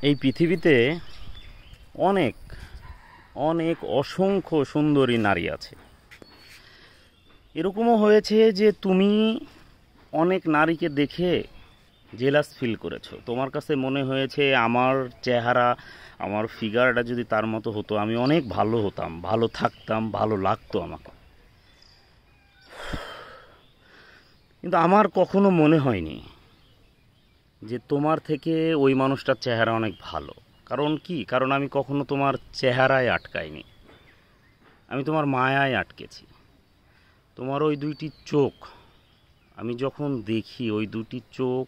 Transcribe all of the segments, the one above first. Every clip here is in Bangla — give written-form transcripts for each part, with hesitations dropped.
এই পৃথিবীতে অনেক অনেক অসংখ্য সুন্দরী নারী আছে। এরকমও হয়েছে যে তুমি অনেক নারীকে দেখে জেলাস ফিল করেছো। তোমার কাছে মনে হয়েছে আমার চেহারা, আমার ফিগারটা যদি তার মতো হতো আমি অনেক ভালো হতাম, ভালো থাকতাম, ভালো লাগতো আমাকে। কিন্তু আমার কখনো মনে হয়নি যে তোমার থেকে ওই মানুষটার চেহারা অনেক ভালো। কারণ কি? কারণ আমি কখনো তোমার চেহারায় আটকাইনি, আমি তোমার মায়ায় আটকেছি। তোমার ওই দুইটি চোখ, আমি যখন দেখি ওই দুটি চোখ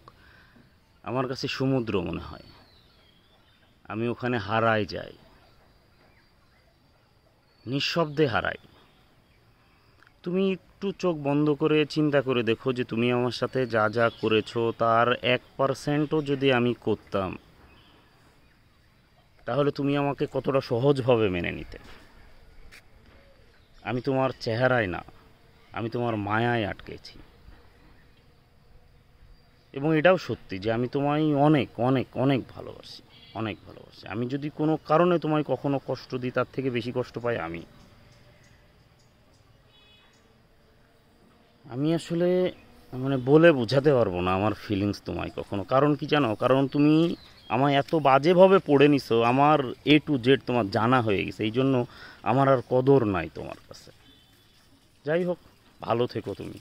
আমার কাছে সমুদ্র মনে হয়। আমি ওখানে হারাই যাই, নিঃশব্দে হারাই। তুমি একটু চোখ বন্ধ করে চিন্তা করে দেখো যে তুমি আমার সাথে যা যা করেছো তার 1%ও যদি আমি করতাম, তাহলে তুমি আমাকে কতটা সহজভাবে মেনে নিতে। আমি তোমার চেহারায় না, আমি তোমার মায়ায় আটকেছি। এবং এটাও সত্যি যে আমি তোমায় অনেক অনেক অনেক ভালোবাসি, অনেক ভালোবাসি। আমি যদি কোনো কারণে তোমায় কখনো কষ্ট দিই, তার থেকে বেশি কষ্ট পাই আমি। আমি আসলে বলে বোঝাতে পারবো না আমার ফিলিংস তোমায় কখনো। কারণ কি জানো? কারণ তুমি আমায় এত বাজেভাবে পড়ে নিছো, আমার A to Z তোমার জানা হয়ে গেছে। এই জন্য আমার আর কদর নাই তোমার কাছে। যাই হোক, ভালো থেকো তুমি।